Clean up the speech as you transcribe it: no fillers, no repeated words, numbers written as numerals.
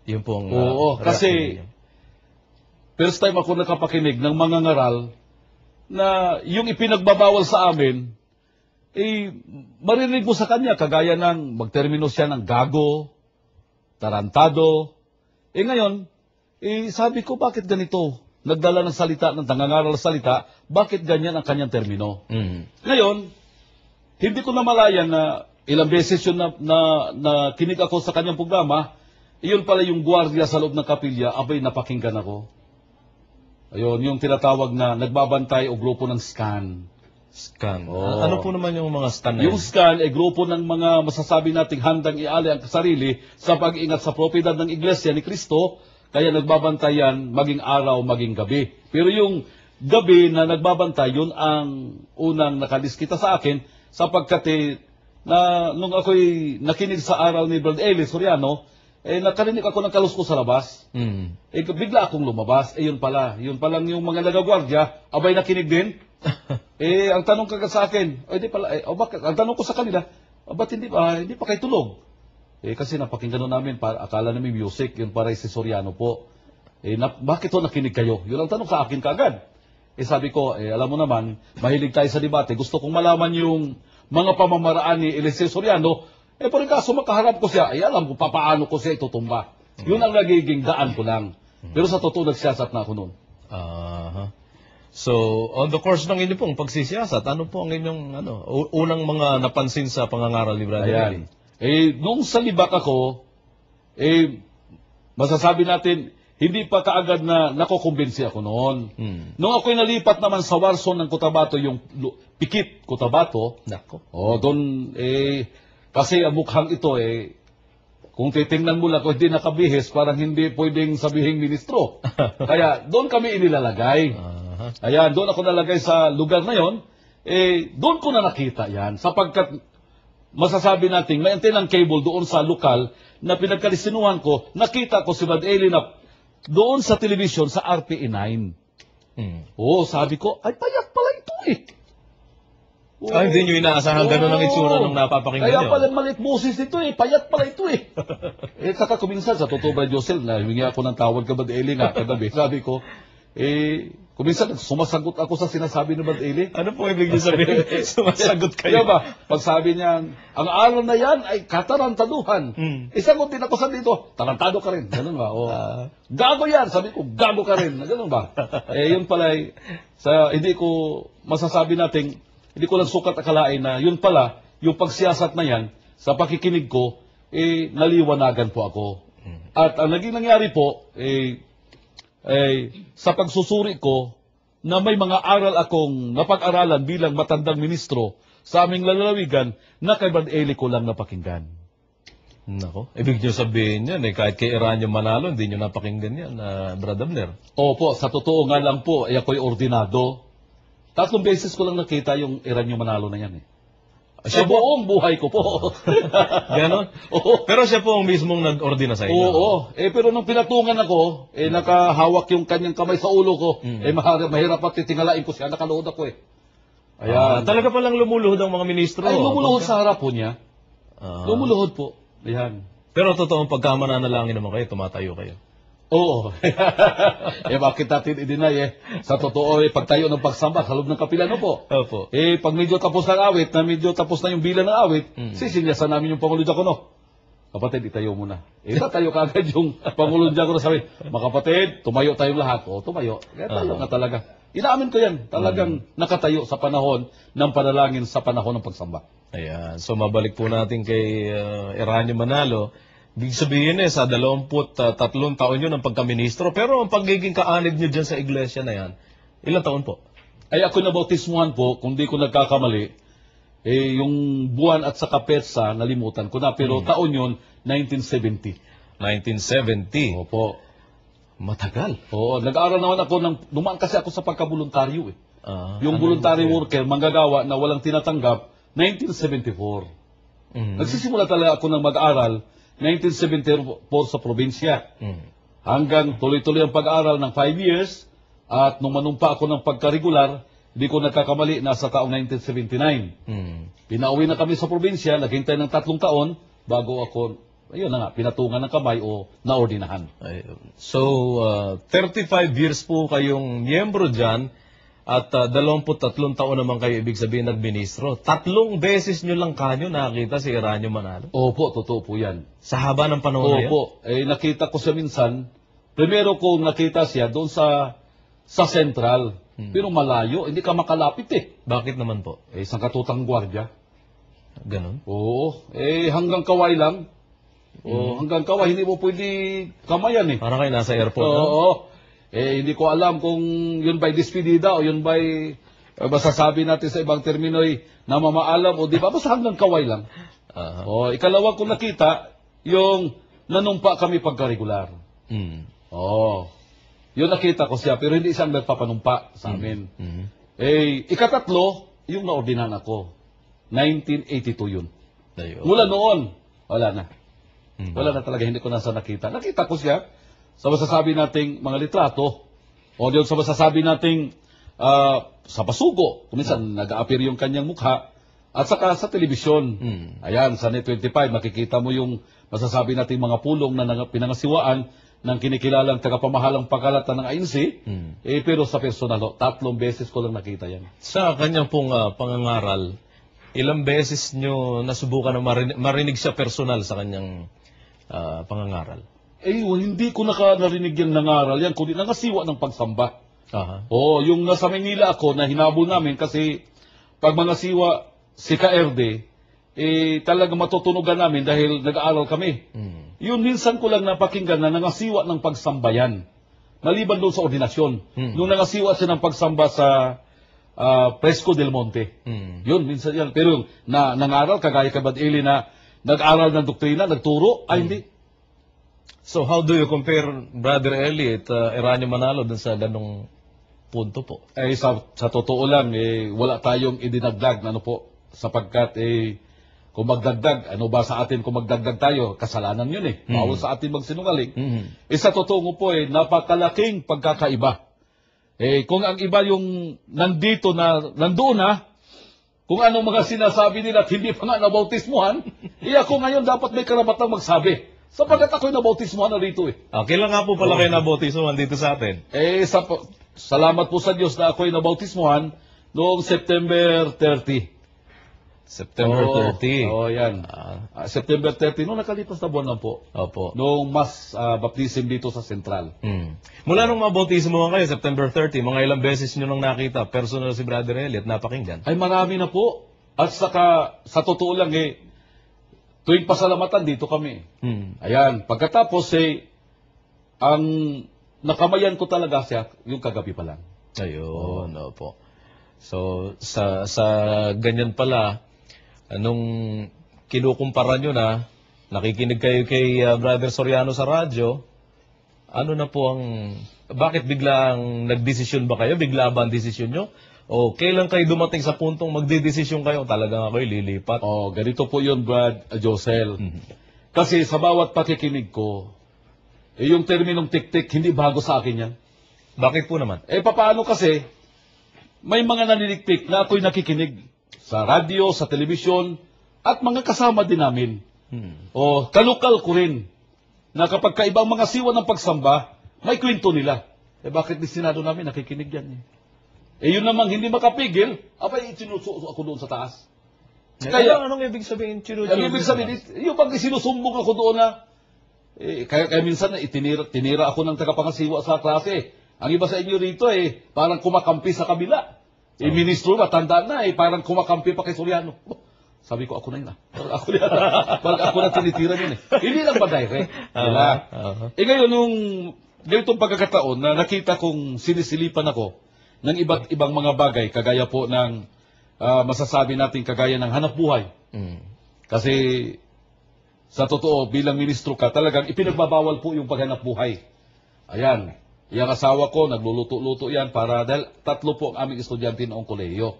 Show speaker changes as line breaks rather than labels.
Yun pong...
Oo, kasi first time ako nakapakinig ng mga ngaral na yung ipinagbabawal sa amin, marinig mo sa kanya, kagaya ng magtermino siya ng gago, tarantado. Ngayon, sabi ko, bakit ganito? Nagdala ng salita, ng nangangaral ng salita, bakit ganyan ang kanyang termino? Ngayon, hindi ko namalayan na ilang beses yun na kinig ako sa kanyang programa, iyon pala yung gwardiya sa loob ng kapilya, abay napakinggan ako. Ayun, yung tinatawag na nagbabantay o grupo ng SCAN.
Scan.
Oo.
Ano po naman yung mga scan na
Yung SCAN ay grupo ng mga masasabi nating handang iali ang sarili sa pag-ingat sa propiedad ng Iglesia ni Cristo, kaya nagbabantay yan maging araw, maging gabi. Pero yung gabi na nagbabantay, yun ang unang nakadiskita sa akin, sapagkat nung ako'y nakinig sa araw ni Brad Eli Soriano, nakarinig ako ng kaluskos sa labas. Bigla akong lumabas. Yun palang yung mga nagagwardya, abay nakinig din. Ang tanong kagad sa akin, bakit? Ang tanong ko sa kanila, ba't hindi pa kayo tulog? Kasi napakinggan namin, akala namin music, yun para si Soriano po. Bakit nakinig kayo? Yun ang tanong sa akin kagad. Sabi ko, alam mo naman, mahilig tayo sa debate. Gusto kong malaman yung mga pamamaraan ni Eliseo Soriano. Pero kaso makaharap ko siya, alam ko paano ko siya itutumba. Yun ang nagiging daan ko lang. Pero sa totoo, nagsiyasat na ako noon.
So, on the course ng inyong pong pagsisiyasat, ano po ang inyong unang mga napansin sa pangangaral ni Brother Eli?
Nung sa libak ako, masasabi natin, hindi pa kaagad na nakukumbinsi ako noon. Nung ako'y nalipat naman sa Warson ng Cotabato, yung Pikit, Cotabato, doon, kasi ang mukhang ito, kung titingnan mo lang, kung hindi nakabihis, parang hindi pwedeng sabihing ministro. Kaya doon kami inilalagay. Ayan, doon ako nalagay sa lugar na yon. Doon ko na nakita yan, sapagkat masasabi natin, may antenang cable doon sa lokal na pinagkalisinuhan ko, nakita ko si Brad Eli na doon sa television sa RPE 9. Sabi ko, ay payat pala ito
hindi nyo inaasahan gano'n ang itsura nung napapakinggan nyo.
Kaya pala maliit boses ito payat pala ito saka kuminsan sa totoo ba Josel, na humingi ako ng tawad ka Brad Eli nga kagabi. Sabi ko, kuminsan sumasagot ako sa sinasabi ni Brad Eli.
Ano po ibig niyo sabihin? Sumasagot kayo?
Pag sabi niya, ang aral na yan ay katarantaduhan. Isagot din ako sa dito, tarantado ka rin. Ganun ba? Gago yan. Sabi ko, gago ka rin. Ganun ba? Yun pala, hindi ko masasabi natin, hindi ko lang sukat akalain na yun pala, yung pagsiyasat na yan, sa pakikinig ko, naliwanagan po ako. At ang naging nangyari po, sa pagsusuri ko, na may mga aral akong napag-aralan bilang matandang ministro sa aming lalawigan, na kay Brad Eli ko lang napakinggan.
Nako, ibig nyo sabihin yan, kahit kay Eranio Manalo, hindi nyo napakinggan yan, Brad Abner.
Opo, sa totoo nga lang po, ako'y ordinado. 3 beses ko lang nakita yung Eranio Manalo na yan Sa buong buhay ko po.
Ganon? Pero siya po ang mismong nag-ordina sa inyo.
Oo. Pero nung pinatungan ako, nakahawak yung kanyang kamay sa ulo ko, mahirap at titingalain ko siya, nakalood ako
Ayan. Talaga palang lumuluhod ang mga ministro.
Ay, lumuluhod sa harap po niya. Lumuluhod po. Ayan.
Pero totoong pagkamananalangin naman kayo, tumatayo kayo.
Oo. Bakit natin i-deny Sa totoo, pagtayo ng pagsamba sa loob ng kapila po.
Opo.
Pag medyo tapos ng awit, na medyo tapos na yung bilang ng awit, sisinyasan namin yung Pangulo Diakono. Kapatid, itayo muna. Tayo kagad yung Pangulo Diakono sabi, mga kapatid, tumayo tayong lahat. Tumayo. Kaya tayo nga talaga. Inaamin ko yan. Talagang nakatayo sa panahon ng panalangin sa panahon ng pagsamba.
Ayan. So, mabalik po natin kay Eranio Manalo. Ibig sabihin sa 23 taon yun ang pagkaministro. Pero ang pagiging kaanib nyo dyan sa iglesia na yan, ilang taon po?
Ay ako nabautismuhan po, kung di ko nagkakamali, yung buwan at saka petsa, nalimutan ko na. Pero taon yun, 1970.
1970?
Opo.
Matagal.
Oo, nag-aaral naman ako, dumaan kasi ako sa pagkaboluntaryo yung voluntary worker, manggagawa na walang tinatanggap, 1974. Nagsisimula talaga ako ng mag-aral, 1974 sa probinsya. Hanggang tuloy-tuloy ang pag-aaral ng 5 years at nung manumpa ako ng pagka-regular, hindi ko nagkakamali, nasa taong 1979. Pinauwi na kami sa probinsya, naghintay ng 3 taon bago ako ayun na nga, pinatungan ng kamay o naordinahan.
Ayun. So, 35 years po kayong miyembro dyan at 23 taon naman kayo ibig sabihin nagministro. 3 beses nyo lang kanyo nakakita si Eranio Manalo.
Opo, totoo po yan.
Sa haba ng panahon na yan?
Opo, nakita ko siya minsan. Primero ko nakita siya doon sa Central. Pero malayo, hindi ka makalapit
Bakit naman po?
Isang katutang gwardiya.
Ganon?
Oo, hanggang kaway lang. Hanggang kaway, hindi mo pwede kamayan
Para kayo nasa airport. no?
Oo. Hindi ko alam kung yun ba'y despedida o yun ba'y masasabi natin sa ibang termino ay namamaalam o di ba? Basta hanggang kaway lang.
Aha.
Ikalawa ko nakita, yung nanumpa kami pagka-regular.
Mm.
Yun nakita ko siya, pero hindi siya nagpapanumpa sa amin.
Mhm.
Ikatatlo, yung naordinan ako. 1982 yun.
Ayun.
Mula noon, wala na.
Mhm.
Wala na talaga, hindi ko na sa nakita. Nakita ko siya sa masasabi nating mga litrato, o yun sa masasabi nating sa pasugo, kung minsan nag-a-appear yung kanyang mukha, at saka sa telebisyon.
Mm.
Ayan, sa Net 25, makikita mo yung masasabi nating mga pulong na pinangasiwaan ng kinikilalang tagapamahalang pagkalatan ng ANC,
Mm.
pero sa personal, 3 beses ko lang nakita yan.
Sa kanyang pong pangangaral, ilang beses nyo nasubukan na marinig siya personal sa kanyang pangangaral?
Hindi ko narinig yung nangaral yan, kundi nangasiwa ng pagsamba.
Aha.
Yung nasa Manila ako na hinabol namin kasi pag mga siwa si KRD, talaga matutunugan namin dahil nag-aaral kami.
Mm.
Yun minsan ko lang napakinggan na nangasiwa ng pagsambayan. Maliban doon sa ordinasyon. Nung nangasiwa siya ng pagsamba sa Fresco del Monte.
Mm.
Yun, minsan yan. Pero nangaral, kagaya ka Eli na nag-aral ng doktrina, nagturo, hindi.
So how do you compare Brother Eli at Eranio Manalo dun sa ganong punto po?
Sa totoo lang, wala tayong idinagdag na sapagkat kung magdagdag, ano ba sa atin kung magdagdag tayo? Kasalanan yun Bawal sa atin magsinungaling.
Mhm.
Sa totoo po napakalaking pagkakaiba. Kung ang iba yung nandoon na, kung anong mga sinasabi nila at hindi pa nga nabautismuhan, ako ngayon dapat may karapatang magsabi. Sapagkat ako'y nabautismuhan na rito
Kailan nga po pala kayo nabotismuhan dito sa atin?
Salamat po sa Diyos na ako'y nabautismuhan noong September 30.
September 30.
Yan. September 30, noong nakalipas na buwan lang po.
Opo.
Noong mas baptism dito sa Central.
Mm. Mula nung mabautismuhan kayo, September 30, mga ilang beses nyo nang nakita, personal si Brother Eli at napakinggan?
Ay marami na po. At saka, sa totoo lang tuwing pasalamatan dito kami.
Mm.
Ayan, pagkatapos ang nakamayan ko talaga siya yung kagabi pa lang.
Ayun, opo. So, sa ganyan pala, nung kinukumpara nyo na, nakikinig kayo kay Brother Soriano sa radyo, ano na po bakit biglang nagdesisyon ba kayo? Bigla ba ang desisyon nyo? O kailan kayo dumating sa puntong magdedesisyon kayo, talagang ako'y lilipat?
Ganito po yun, Brad Josel.
Mhm.
Kasi sa bawat pakikinig ko, yung terminong tik-tik, hindi bago sa akin yan.
Bakit po naman?
Paano kasi, may mga naniliktik na ako'y nakikinig sa radyo, sa telebisyon, at mga kasama din namin. Kalukal ko rin, na kapag kaibang mga siwa ng pagsamba, may kwento nila. Bakit di Senado namin nakikinig yan yun namang hindi makapigil, sinususo ako doon sa taas.
Kaya anong ibig sabihin?
Ang ibig sabihin, yung pag sinusumbong ako doon na, kaya minsan tinira ako ng tagapangasiwa sa klase. Ang iba sa inyo rito parang kumakampi sa kabila. Ministro, matanda na parang kumakampi pa kay Soriano. Sabi ko, ako na yun Pag ako na tinitira yun Hindi lang ba direct? Ngayon, nung ganitong pagkakataon na nakita kong sinisilipan ako ng iba't ibang mga bagay, kagaya po ng masasabi natin kagaya ng hanap buhay. Kasi sa totoo, bilang ministro ka, talagang ipinagbabawal po yung paghanap buhay. Ayan, yung asawa ko, nagluluto-luto yan dahil 3 po ang aming estudyante noong kolehiyo.